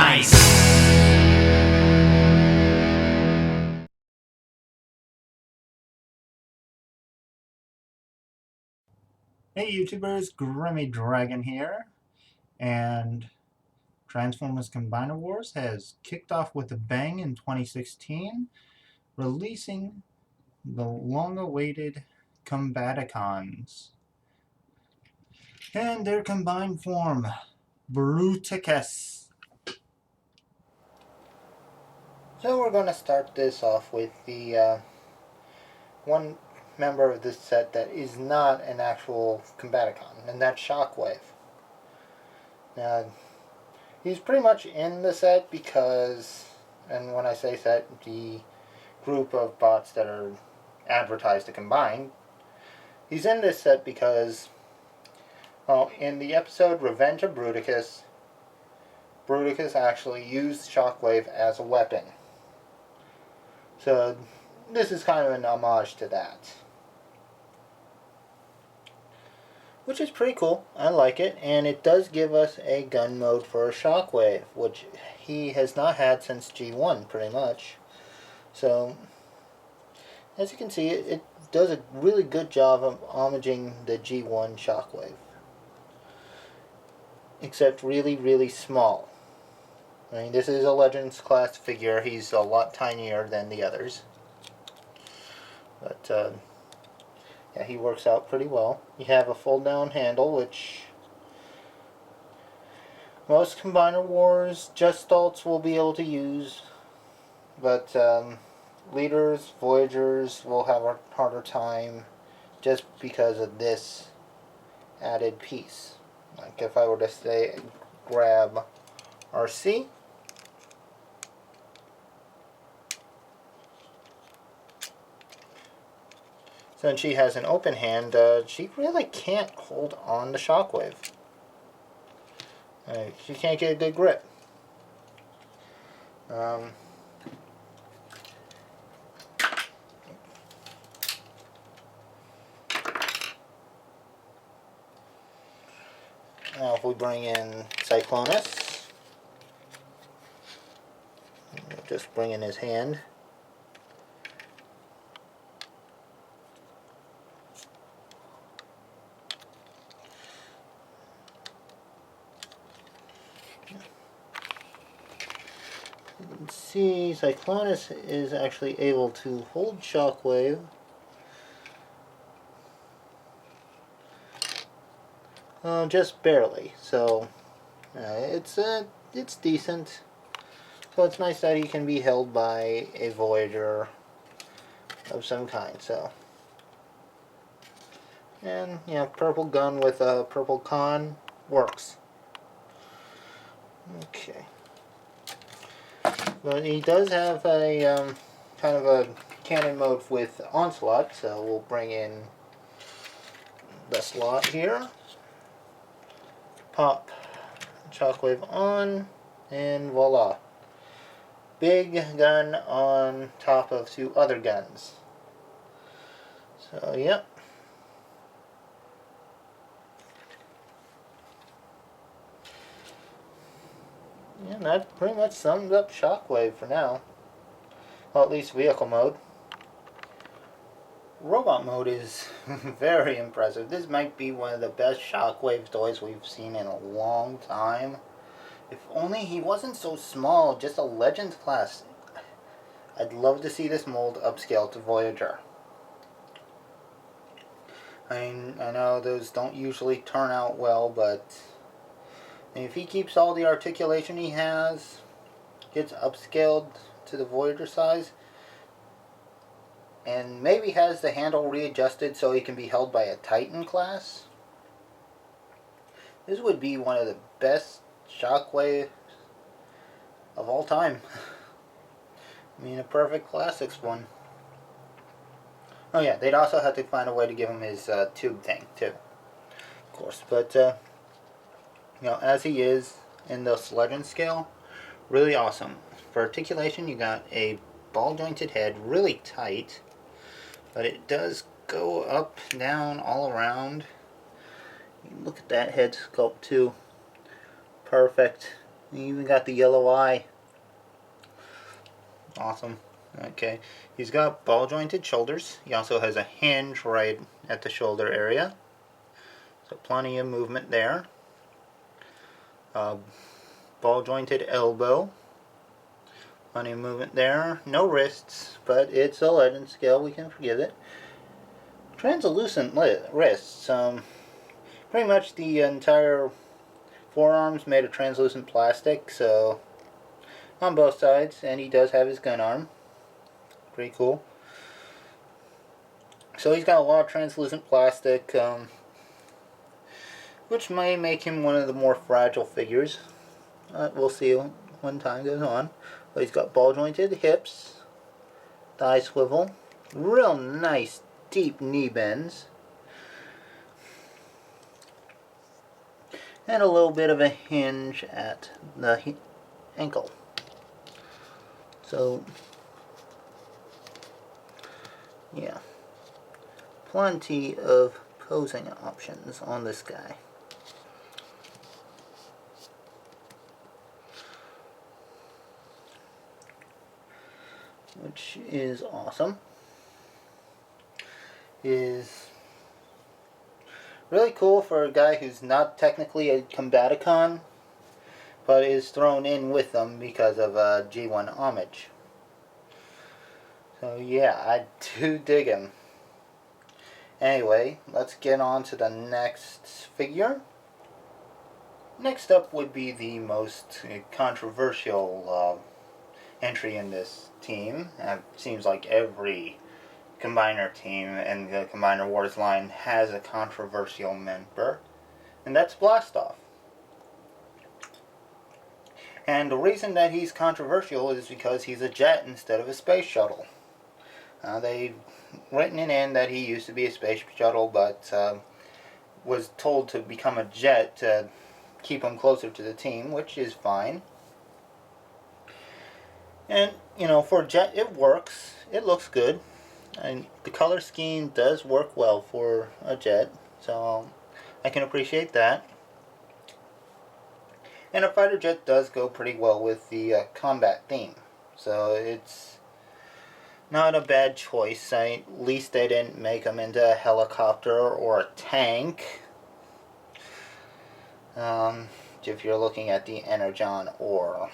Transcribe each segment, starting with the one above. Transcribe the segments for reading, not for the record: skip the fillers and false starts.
Nice! Hey YouTubers, Grimmy Dragon here, and Transformers Combiner Wars has kicked off with a bang in 2016, releasing the long-awaited Combaticons. And their combined form, Bruticus. So we're going to start this off with the one member of this set that is not an actual Combaticon, and that's Shockwave. Now, he's pretty much in the set because, and when I say set, the group of bots that are advertised to combine, he's in this set because, well, in the episode Revenge of Bruticus, Bruticus actually used Shockwave as a weapon. So this is kind of an homage to that, which is pretty cool. I like it, and it does give us a gun mode for Shockwave, which he has not had since G1 pretty much. So as you can see, it does a really good job of homaging the G1 Shockwave, except really, really small. I mean, this is a Legends class figure. He's a lot tinier than the others, but yeah, he works out pretty well. You have a fold-down handle, which most Combiner Wars Justalts will be able to use, but Leaders, Voyagers will have a harder time just because of this added piece. Like if I were to say grab RC, since she has an open hand, she really can't hold on to Shockwave. She can't get a good grip. Now if we bring in Cyclonus, just bring in his hand. You can see Cyclonus is actually able to hold Shockwave. Just barely, so it's decent. So it's nice that he can be held by a Voyager of some kind. So, and yeah, purple gun with a purple con works. Okay, but he does have a kind of a cannon mode with Onslaught, so we'll bring in the slot here. Pop Shockwave on, and voila. Big gun on top of two other guns. So, yep. Yeah, that pretty much sums up Shockwave for now. Well, at least vehicle mode. Robot mode is very impressive. This might be one of the best Shockwave toys we've seen in a long time. If only he wasn't so small, just a Legends class. I'd love to see this mold upscale to Voyager. I know those don't usually turn out well, but if he keeps all the articulation he has, gets upscaled to the Voyager size, and maybe has the handle readjusted so he can be held by a Titan class, this would be one of the best Shockwave of all time. I mean, a perfect classics one. Oh yeah, they'd also have to find a way to give him his tube thing too, of course. But you know, as he is in this Legend scale, really awesome. For articulation, you got a ball jointed head, really tight, but it does go up, down, all around. Look at that head sculpt too. Perfect. You even got the yellow eye. Awesome. Okay. He's got ball jointed shoulders. He also has a hinge right at the shoulder area. So plenty of movement there. Ball jointed elbow. Plenty of movement there. No wrists, but it's a legend scale. We can forgive it. Translucent wrists. Pretty much the entire forearm's made of translucent plastic, so on both sides, and he does have his gun arm. Pretty cool. So he's got a lot of translucent plastic, which may make him one of the more fragile figures. We'll see when time goes on. But he's got ball jointed hips, thigh swivel, real nice deep knee bends, and a little bit of a hinge at the ankle. So, yeah, plenty of posing options on this guy. Which is awesome. Is really cool for a guy who's not technically a Combaticon, but is thrown in with them because of G1 homage. So yeah, I do dig him. Anyway, let's get on to the next figure. Next up would be the most controversial entry in this team. It seems like every Combiner team in the Combiner Wars line has a controversial member, and that's Blastoff. And the reason that he's controversial is because he's a jet instead of a space shuttle. They've written it in that he used to be a space shuttle, but was told to become a jet to keep him closer to the team, which is fine. And, you know, for a jet, it works. It looks good. And the color scheme does work well for a jet, so I can appreciate that. And a fighter jet does go pretty well with the combat theme, so it's not a bad choice. At least they didn't make him into a helicopter or a tank. If you're looking at the Energon or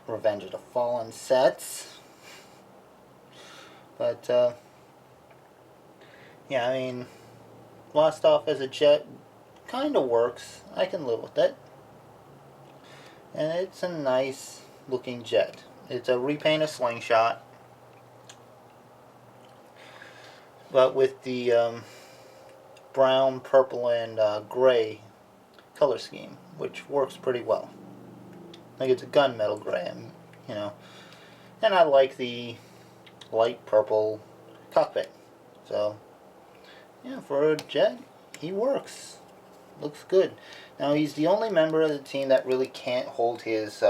Revenge of the Fallen sets. But, yeah, I mean, Blastoff as a jet kind of works. I can live with it. And it's a nice looking jet. It's a repainted slingshot, but with the brown, purple, and gray color scheme, which works pretty well. Like it's a gunmetal gray, you know. And I like the light purple cockpit. So, yeah, for a jet, he works. Looks good. Now, he's the only member of the team that really can't hold his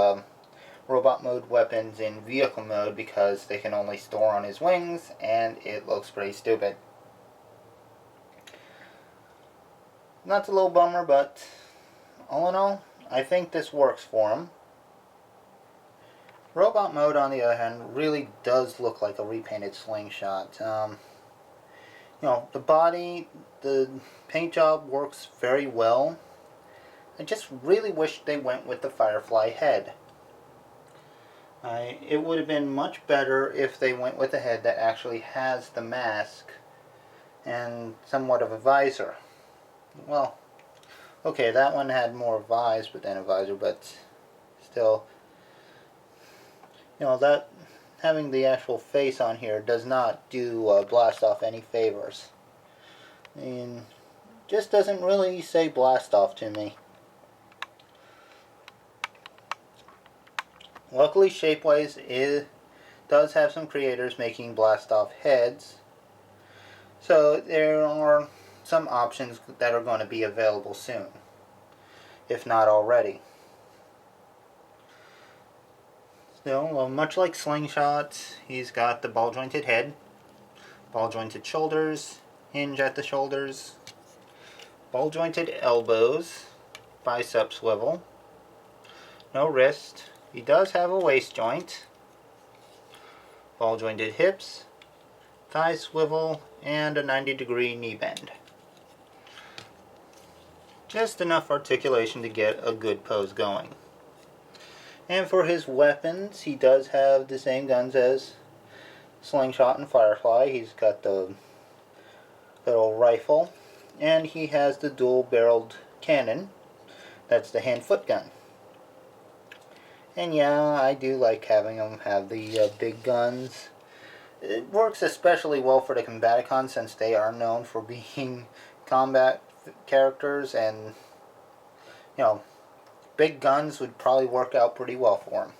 robot mode weapons in vehicle mode because they can only store on his wings, and it looks pretty stupid. That's a little bummer, but all in all, I think this works for him. Robot mode, on the other hand, really does look like a repainted slingshot. You know, the body, the paint job works very well. I just really wish they went with the Firefly head. It would have been much better if they went with a head that actually has the mask and somewhat of a visor. Well, okay, that one had more visor than a visor, but still, you know, that having the actual face on here does not do Blastoff any favors. I mean, just doesn't really say Blastoff to me. Luckily, Shapeways does have some creators making Blastoff heads, so there are some options that are going to be available soon, if not already. Still, much like Slingshot, he's got the ball jointed head, ball jointed shoulders, hinge at the shoulders, ball jointed elbows, bicep swivel, no wrist. He does have a waist joint, ball jointed hips, thigh swivel, and a 90-degree knee bend. Just enough articulation to get a good pose going. And for his weapons, he does have the same guns as Slingshot and Firefly. He's got the little rifle, and he has the dual-barreled cannon. That's the hand-foot gun. And yeah, I do like having him have the big guns. It works especially well for the Combaticons, since they are known for being combat characters, and you know, big guns would probably work out pretty well for him.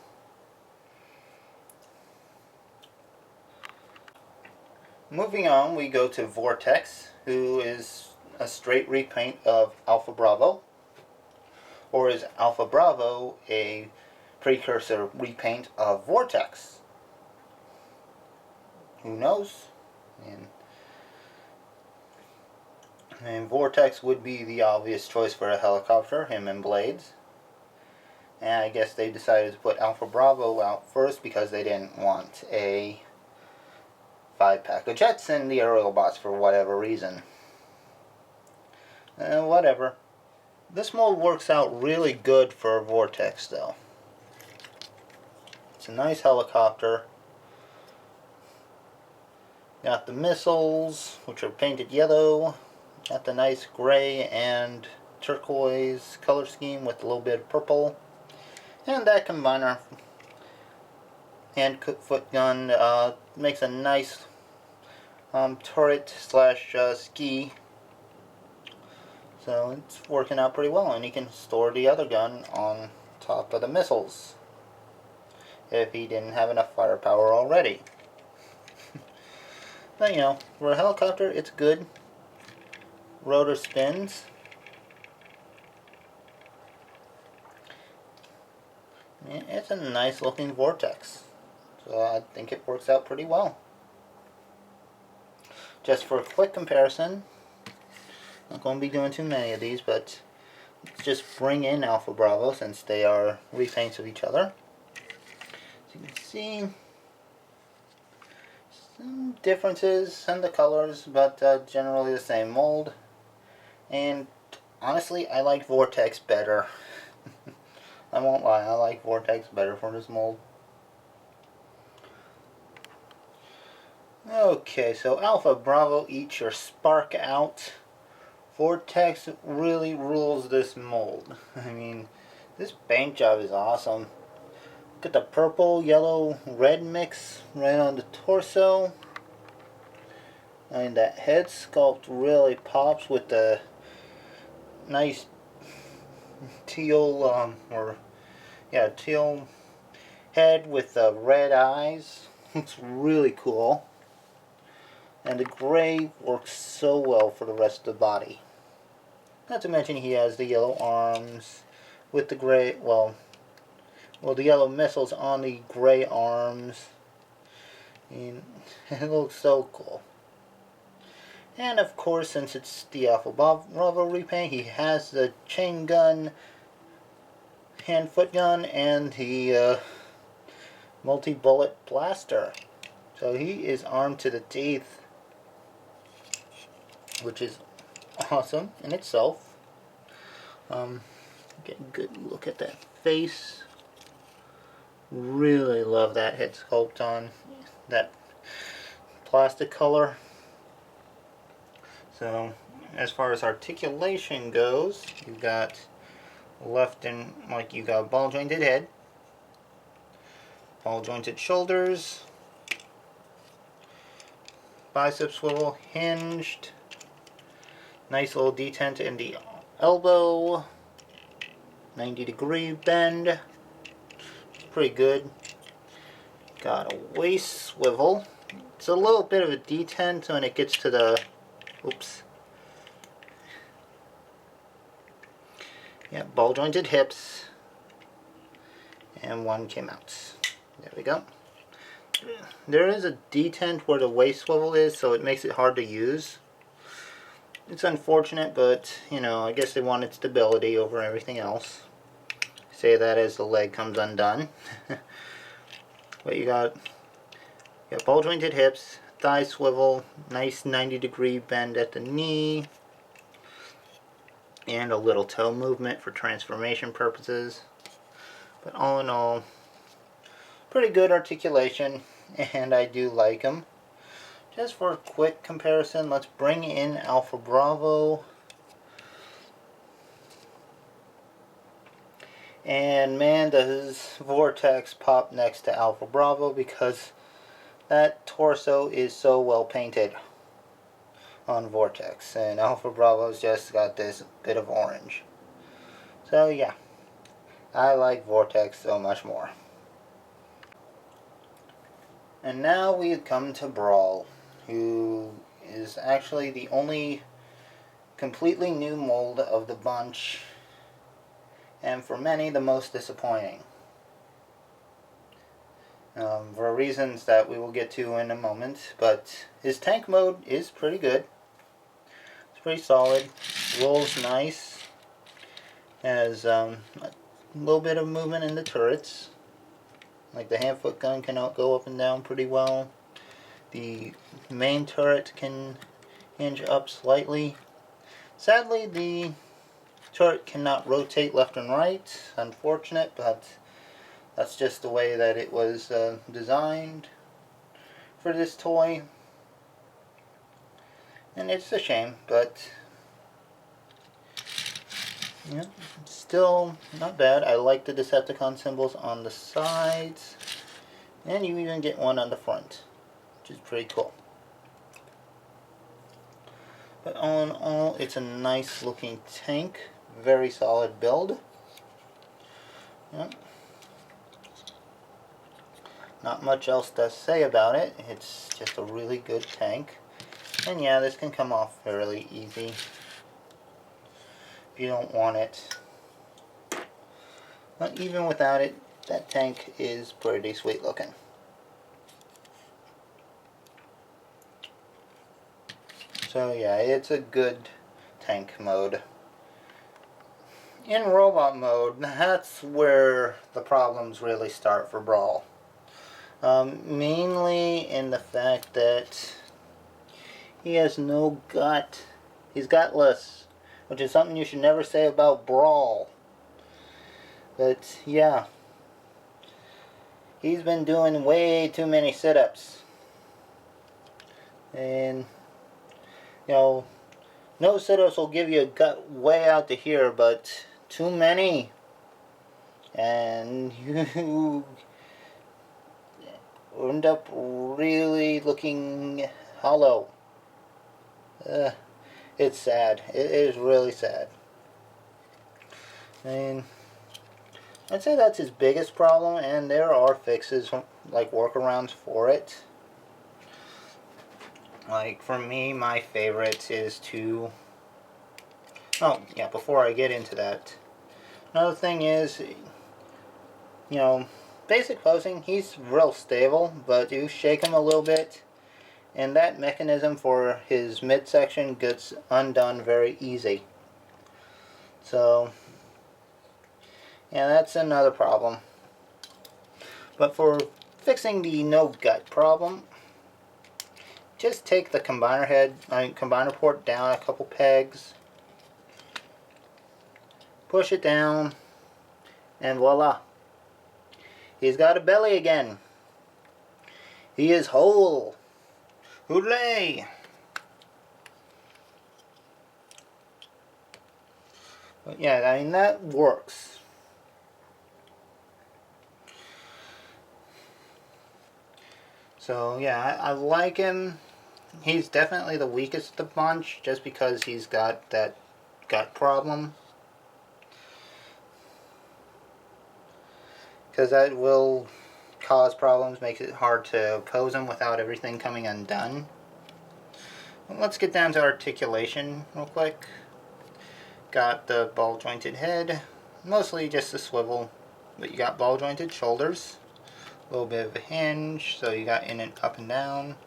Moving on, we go to Vortex, who is a straight repaint of Alpha Bravo. Or is Alpha Bravo a precursor repaint of Vortex? Who knows? And Vortex would be the obvious choice for a helicopter, him and Blades. And I guess they decided to put Alpha Bravo out first because they didn't want a 5-pack of jets in the aerial bots for whatever reason. Whatever. This mold works out really good for Vortex though. It's a nice helicopter. Got the missiles, which are painted yellow. Got the nice gray and turquoise color scheme with a little bit of purple. And that combiner hand-foot gun makes a nice turret slash ski. So it's working out pretty well, and he can store the other gun on top of the missiles if he didn't have enough firepower already. But you know, for a helicopter, it's good. Rotor spins. It's a nice looking Vortex. So I think it works out pretty well. Just for a quick comparison, not going to be doing too many of these, but let's just bring in Alpha Bravo since they are repaints of each other. So you can see some differences in the colors, but generally the same mold. And honestly, I like Vortex better. I won't lie, I like Vortex better for this mold. Okay, so Alpha Bravo, eat your spark out. Vortex really rules this mold. I mean, this paint job is awesome. Look at the purple, yellow, red mix right on the torso. I mean, that head sculpt really pops with the nice teal, teal head with the red eyes. It's really cool. And the gray works so well for the rest of the body. Not to mention he has the yellow arms with the gray, the yellow missiles on the gray arms. And it looks so cool. And of course, since it's the Alpha Bravo repaint, he has the chain gun, hand-foot gun, and the multi-bullet blaster. So he is armed to the teeth, which is awesome in itself. Get a good look at that face. Really love that head sculpt on that plastic color. So as far as articulation goes, you've got you got a ball jointed head, ball jointed shoulders, bicep swivel hinged, nice little detent in the elbow, 90-degree bend, it's pretty good. Got a waist swivel. It's a little bit of a detent when it gets to the ball jointed hips, and one came out. There we go. There is a detent where the waist swivel is, so it makes it hard to use. It's unfortunate, but you know, I guess they wanted stability over everything else. say that as the leg comes undone. But you got ball jointed hips, thigh swivel, nice 90-degree bend at the knee, and a little toe movement for transformation purposes. But all in all, pretty good articulation, and I do like them. Just for a quick comparison, let's bring in Alpha Bravo. And man, does Vortex pop next to Alpha Bravo, because that torso is so well painted on Vortex, and Alpha Bravo's just got this bit of orange. So yeah, I like Vortex so much more. And now we come to Brawl, who is actually the only completely new mold of the bunch, and for many the most disappointing. For reasons that we will get to in a moment, but his tank mode is pretty good. It's pretty solid, rolls nice, has a little bit of movement in the turrets. Like the hand-foot gun can go up and down pretty well. The main turret can hinge up slightly. Sadly, the turret cannot rotate left and right. Unfortunate, but that's just the way that it was designed for this toy. And it's a shame, but yeah, still not bad. I like the Decepticon symbols on the sides, and you even get one on the front, which is pretty cool. But all in all, it's a nice looking tank, very solid build. Yeah. Not much else to say about it. It's just a really good tank. And yeah, this can come off fairly easy if you don't want it. But even without it, that tank is pretty sweet looking. So yeah, it's a good tank mode. In robot mode, that's where the problems really start for Brawl. Mainly in the fact that he has no gut. He's gutless, which is something you should never say about Brawl. But yeah, he's been doing way too many sit-ups. And, you know, no sit-ups will give you a gut way out to here, but too many, and you end up really looking hollow. It's sad. It is really sad. I mean, I'd say that's his biggest problem, and there are fixes, like workarounds for it. Like, for me, my favorite is to... Oh, yeah, before I get into that, another thing is, you know, basic posing, he's real stable, but you shake him a little bit, and that mechanism for his midsection gets undone very easy. So, yeah, that's another problem. But for fixing the no gut problem, just take the combiner port down a couple pegs, push it down, and voila. He's got a belly again. He is whole. Hooray! But yeah, I mean, that works. So yeah, I like him. He's definitely the weakest of the bunch, just because he's got that gut problem. Because that will cause problems, makes it hard to pose him without everything coming undone. Well, let's get down to articulation real quick. Got the ball jointed head, mostly just a swivel, but you got ball jointed shoulders, a little bit of a hinge, so you got in and up and down.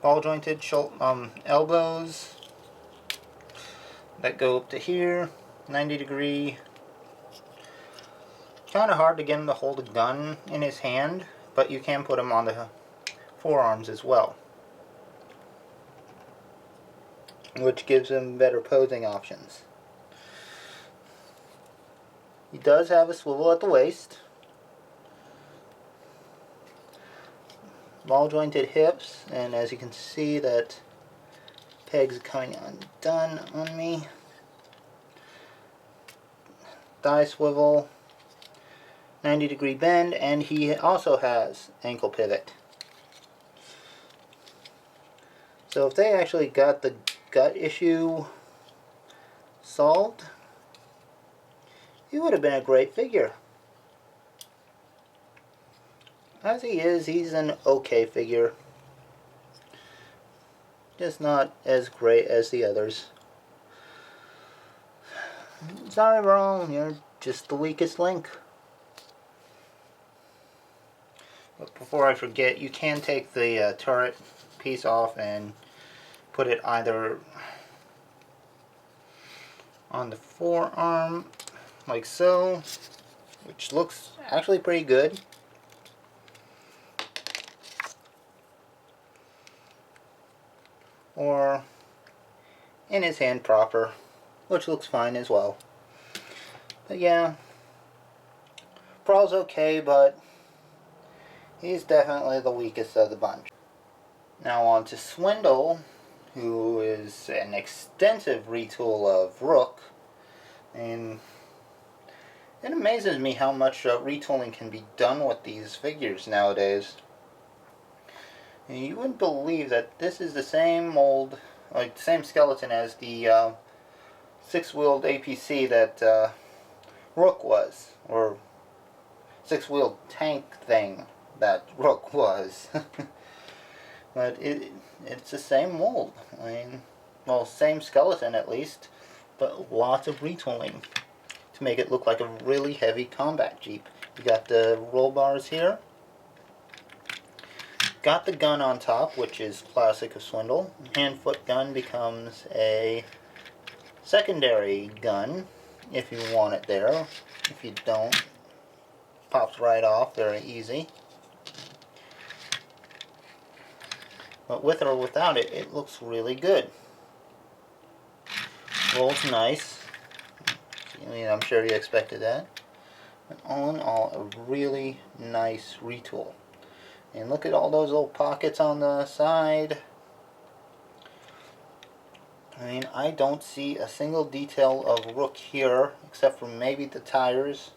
Ball jointed elbows that go up to here, 90 degree. kind of hard to get him to hold a gun in his hand, but you can put him on the forearms as well, which gives him better posing options. He does have a swivel at the waist, ball jointed hips, and as you can see, that peg's coming undone on me. Thigh swivel, 90-degree bend, and he also has ankle pivot. So if they actually got the gut issue solved, he would have been a great figure. As he is, he's an okay figure. Just not as great as the others. Sorry, bro, you're just the weakest link. But before I forget, you can take the turret piece off and put it either on the forearm, like so, which looks actually pretty good. Or in his hand proper, which looks fine as well. But yeah, Brawl's okay, but he's definitely the weakest of the bunch. Now on to Swindle, who is an extensive retool of Rook, and it amazes me how much retooling can be done with these figures nowadays. And you wouldn't believe that this is the same mold, like the same skeleton as the six-wheeled APC that Rook was, or six-wheeled tank thing that Rook was. But it's the same mold. I mean, well, same skeleton at least, but lots of retooling to make it look like a really heavy combat Jeep. You got the roll bars here. Got the gun on top, which is classic of Swindle. Hand-foot gun becomes a secondary gun if you want it there. If you don't, pops right off, very easy. But with or without it, it looks really good. Rolls nice. I mean, I'm sure you expected that. But all in all, a really nice retool. And look at all those little pockets on the side. I mean, I don't see a single detail of Rook here, except for maybe the tires.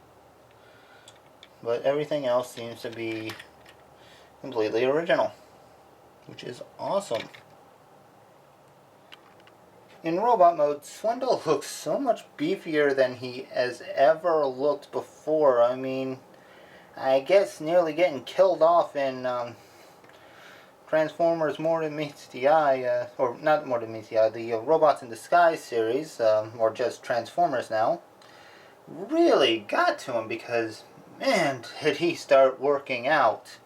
But everything else seems to be completely original, which is awesome. In robot mode, Swindle looks so much beefier than he has ever looked before. I mean, I guess nearly getting killed off in Transformers More Than Meets the Eye, or not More Than Meets the Eye, the Robots in Disguise series, or just Transformers now, really got to him because, man, did he start working out.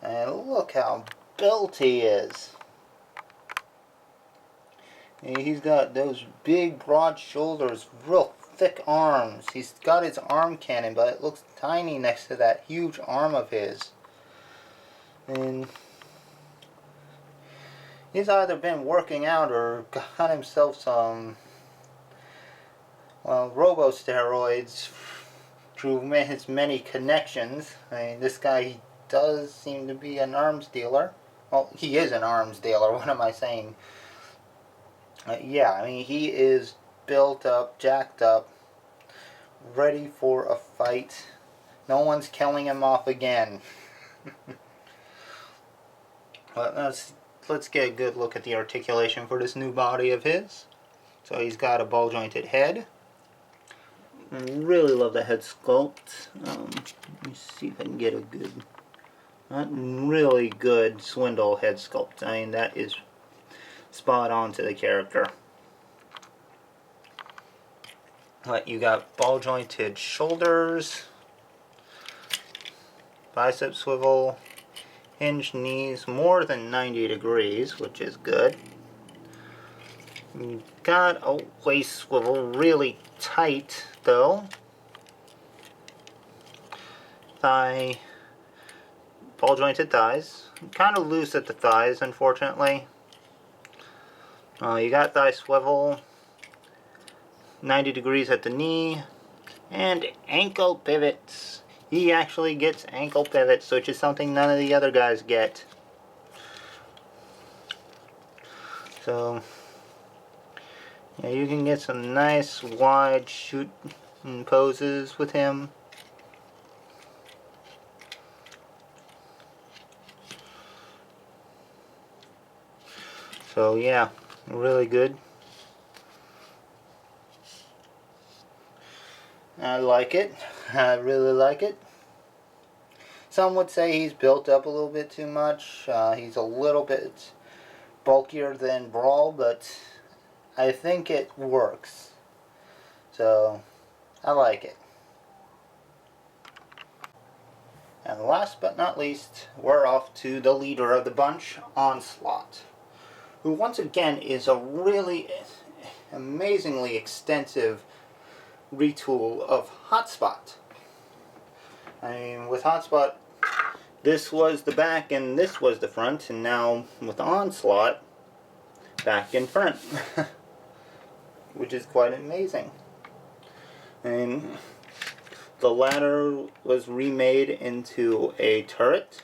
And look how built he is. And he's got those big, broad shoulders, real thick arms. He's got his arm cannon, but it looks tiny next to that huge arm of his. And he's either been working out or got himself some, well, robo-steroids through his many connections. I mean, this guy does seem to be an arms dealer. Well, he is an arms dealer, what am I saying? Yeah, I mean, he is built up, jacked up, ready for a fight. No one's killing him off again. But let's get a good look at the articulation for this new body of his. So he's got a ball jointed head. I really love the head sculpt. Let me see if I can get a good, not really good Swindle head sculpt. I mean, that is spot on to the character. But you got ball jointed shoulders, bicep swivel, hinged knees, more than 90 degrees, which is good. You got a waist swivel, really tight though. thigh, ball jointed thighs. Kind of loose at the thighs, unfortunately. You got thigh swivel, 90 degrees at the knee, and ankle pivots. He actually gets ankle pivots, which is something none of the other guys get. So, yeah, you can get some nice wide shoot poses with him. So yeah, really good. I like it. I really like it. Some would say he's built up a little bit too much. He's a little bit bulkier than Brawl, but I think it works. So, I like it. And last but not least, we're off to the leader of the bunch, Onslaught, who once again is a really amazingly extensive retool of Hotspot. I mean, with Hotspot, this was the back and this was the front, and now with Onslaught, back and front. Which is quite amazing. And the latter was remade into a turret,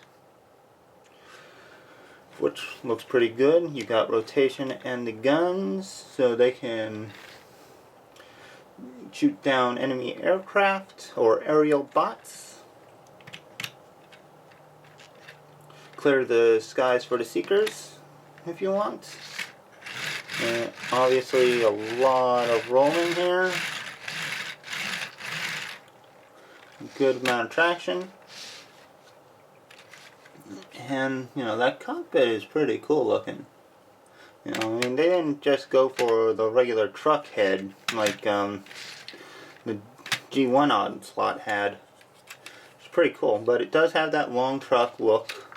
which looks pretty good. You got rotation and the guns, so they can shoot down enemy aircraft or aerial bots. Clear the skies for the Seekers if you want. And obviously a lot of rolling here. Good amount of traction. And, you know, that cockpit is pretty cool looking. You know, I mean, they didn't just go for the regular truck head like the G1 Onslaught had. It's pretty cool, but it does have that long truck look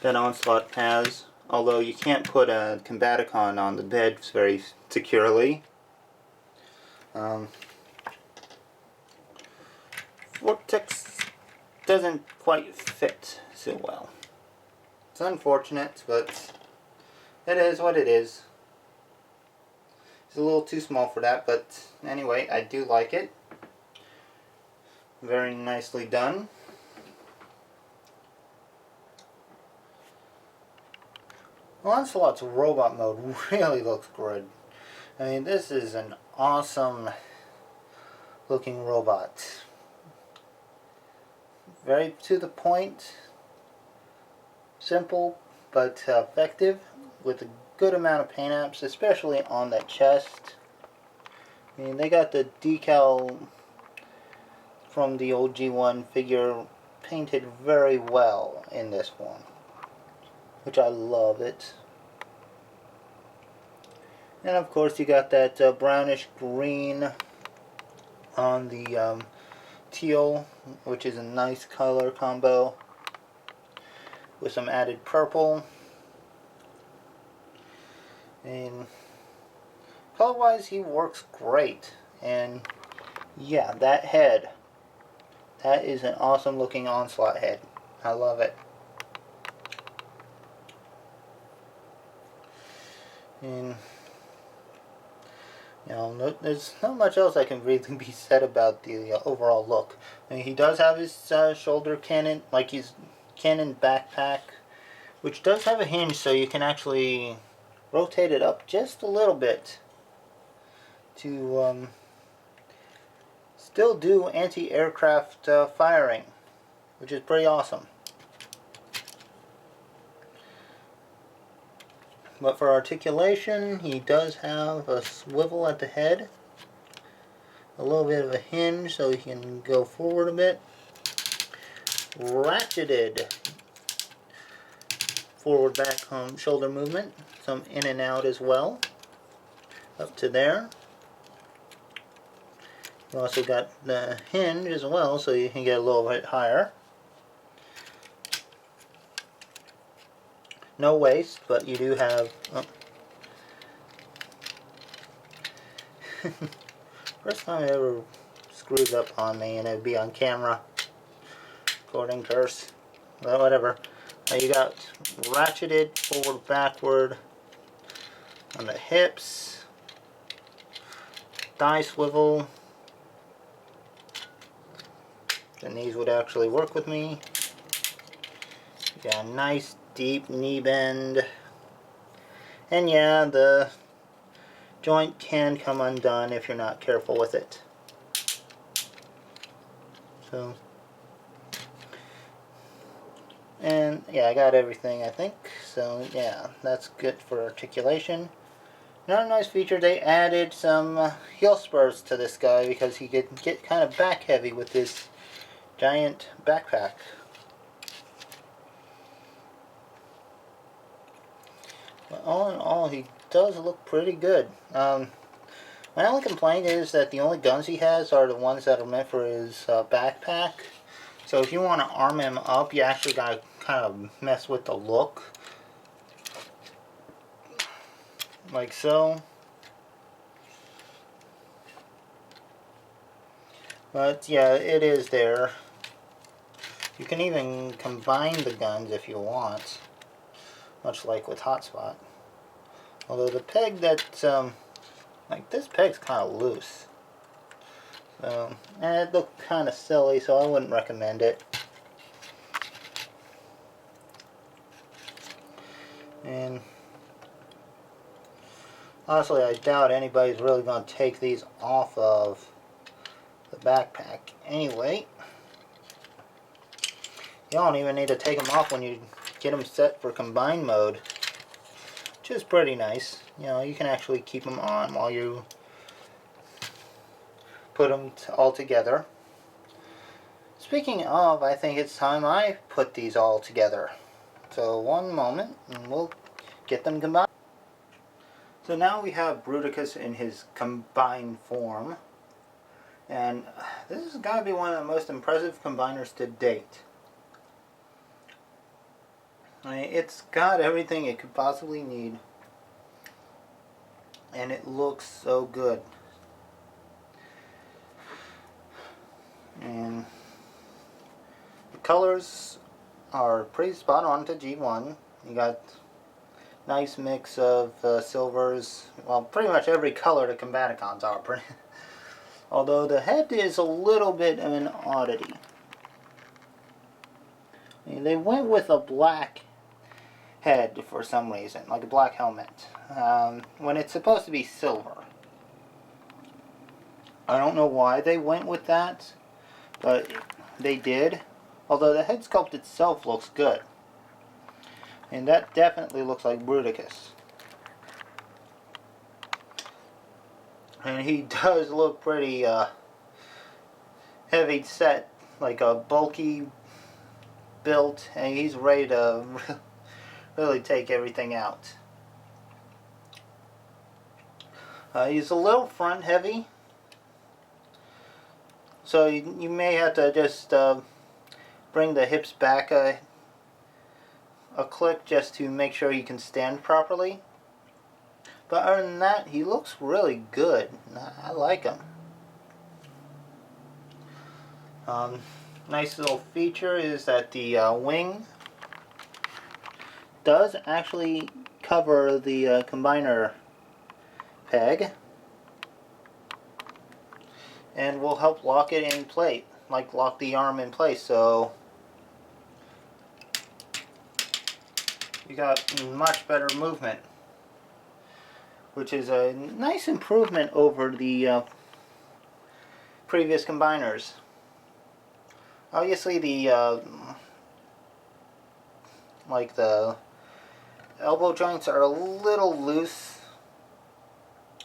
that Onslaught has, although you can't put a Combaticon on the bed very securely. Vortex doesn't quite fit so well. It's unfortunate, but it is what it is. It's a little too small for that, but anyway, I do like it. Very nicely done. Onslaught's robot mode really looks good. I mean, this is an awesome looking robot. Very to the point, simple but effective, with a good amount of paint apps, especially on the chest. I mean, they got the decal from the old G1 figure painted very well in this one, which I love it. And of course you got that brownish green on the teal, which is a nice color combo with some added purple. And color wise he works great. And yeah, that head, that is an awesome looking Onslaught head. I love it. And you know, there's not much else I can really be said about the overall look. I mean, he does have his shoulder cannon, like his cannon backpack, which does have a hinge, so you can actually rotate it up just a little bit to still do anti-aircraft firing, which is pretty awesome. But for articulation, he does have a swivel at the head, a little bit of a hinge so he can go forward a bit, ratcheted forward back shoulder movement, some in and out as well, up to there. You also got the hinge as well, so you can get a little bit higher. No waist, but you do have... First time I ever screwed up on me, and it'd be on camera. Recording curse. Well, whatever. You got ratcheted forward, backward on the hips. Thigh swivel. The knees would actually work with me. You got a nice deep knee bend. And yeah, the joint can come undone if you're not careful with it. So, and yeah, I got everything, I think. So yeah, that's good for articulation. Another nice feature, they added some heel spurs to this guy because he could get kind of back heavy with this giant backpack. But all in all, he does look pretty good. My only complaint is that the only guns he has are the ones that are meant for his backpack. So if you want to arm him up, you actually got to kind of mess with the look. Like so. But yeah, it is there. You can even combine the guns if you want. Much like with Hotspot. Although the peg that, like this peg's kind of loose. So, and it looked kind of silly, so I wouldn't recommend it. And honestly, I doubt anybody's really going to take these off of the backpack. Anyway, you don't even need to take them off when you get them set for combined mode, which is pretty nice. You know, you can actually keep them on while you put them all together. Speaking of, I think it's time I put these all together. So one moment and we'll get them combined. So now we have Bruticus in his combined form. And this has got to be one of the most impressive combiners to date. I mean, it's got everything it could possibly need. And it looks so good. And the colors are pretty spot on to G1. You got nice mix of silvers. Well, pretty much every color the Combaticons are. Although the head is a little bit of an oddity. I mean, they went with a black head for some reason, like a black helmet, when it's supposed to be silver. I don't know why they went with that, but they did. Although the head sculpt itself looks good. And that definitely looks like Bruticus. And he does look pretty heavy set, like a bulky built, and he's ready to really take everything out. He's a little front heavy, so you may have to just bring the hips back a click just to make sure he can stand properly. But other than that, he looks really good. I like him. Nice little feature is that the wing does actually cover the combiner peg and will help lock it in place, like lock the arm in place. So you got much better movement, which is a nice improvement over the previous combiners. Obviously the like the elbow joints are a little loose.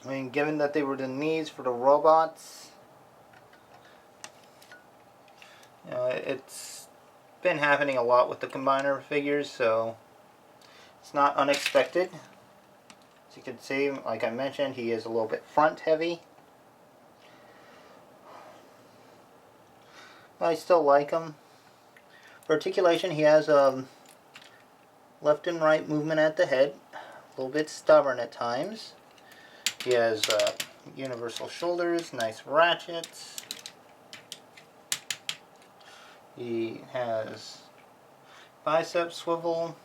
I mean, given that they were the knees for the robots, you know, it's been happening a lot with the combiner figures, so it's not unexpected. As you can see, like I mentioned, he is a little bit front heavy. But I still like him. For articulation, he has left and right movement at the head. A little bit stubborn at times. He has universal shoulders, nice ratchets. He has bicep swivel,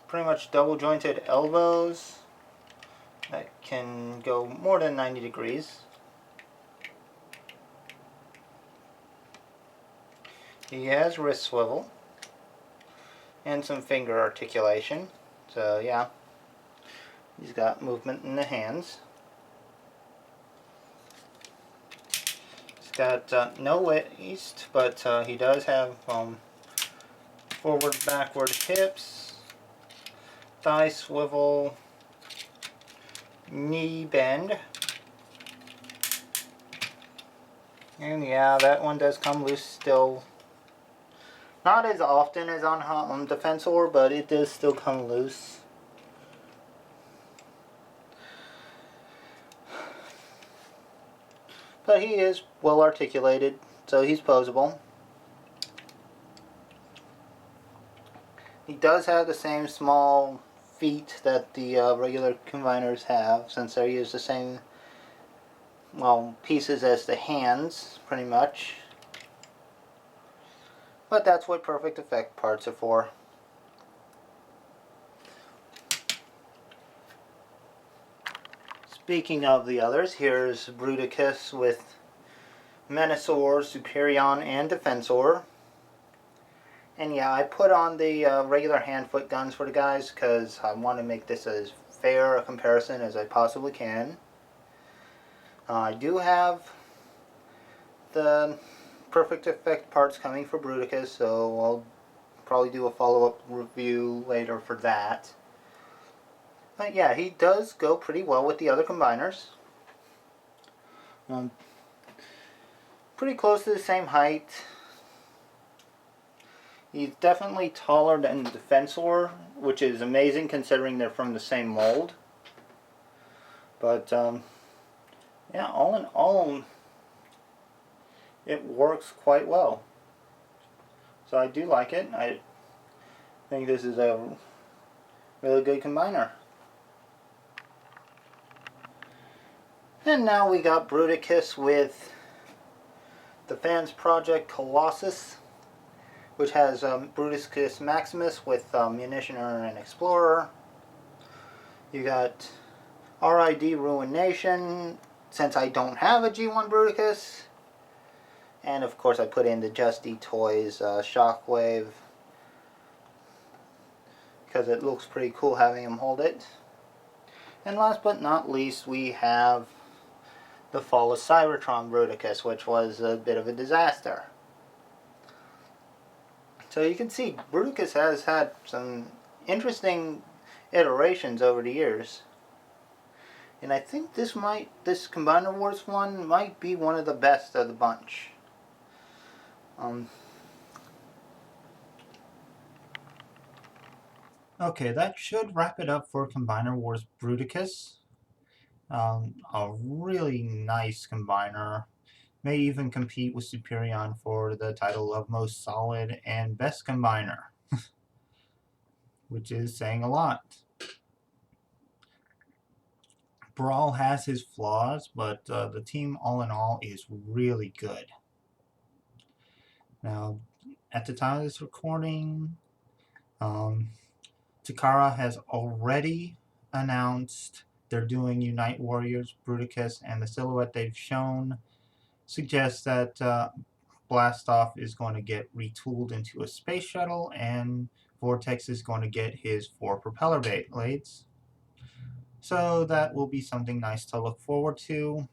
pretty much double jointed elbows that can go more than 90 degrees. He has wrist swivel and some finger articulation. So yeah, he's got movement in the hands. He's got no waist, but he does have forward backward hips, thigh swivel, knee bend. And yeah, that one does come loose still. Not as often as on Defensor, but it does still come loose. But he is well articulated, so he's posable. He does have the same small feet that the regular combiners have, since they use the same, well, pieces as the hands, pretty much. But that's what perfect effect parts are for. Speaking of the others, here's Bruticus with Menasor, Superion, and Defensor. And yeah, I put on the regular hand-foot guns for the guys because I want to make this as fair a comparison as I possibly can. I do have the perfect effect parts coming for Bruticus, so I'll probably do a follow-up review later for that. But yeah, he does go pretty well with the other combiners. Pretty close to the same height. He's definitely taller than Defensor, which is amazing considering they're from the same mold. But yeah, all in all, it works quite well. So I do like it. I think this is a really good combiner. And now we got Bruticus with the Fans Project Colossus, which has Bruticus Maximus with Munitioner and Explorer. You got RID Ruination, since I don't have a G1 Bruticus. And of course I put in the Justy Toys Shockwave, because it looks pretty cool having him hold it. And last but not least, we have the Fall of Cybertron Bruticus, which was a bit of a disaster. So you can see Bruticus has had some interesting iterations over the years. And I think this Combiner Wars one might be one of the best of the bunch. Okay, that should wrap it up for Combiner Wars Bruticus. A really nice combiner. May even compete with Superion for the title of most solid and best combiner, which is saying a lot. Brawl has his flaws, but the team all in all is really good. Now, at the time of this recording, Takara has already announced they're doing Unite Warriors, Bruticus, and the silhouette they've shown suggests that Blastoff is going to get retooled into a space shuttle, and Vortex is going to get his 4 propeller blades. So that will be something nice to look forward to.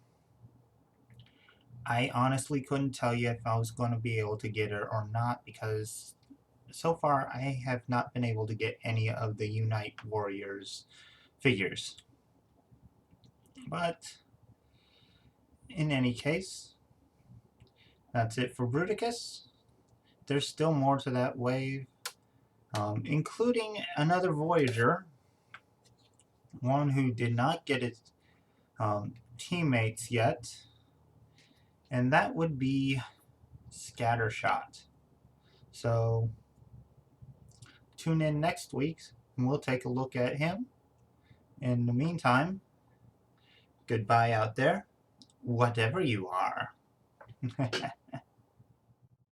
I honestly couldn't tell you if I was going to be able to get it or not, because so far I have not been able to get any of the Unite Warriors figures. But in any case, that's it for Bruticus. There's still more to that wave, including another Voyager, one who did not get its teammates yet, and that would be Scattershot. So tune in next week and we'll take a look at him. In the meantime, goodbye out there, whatever you are.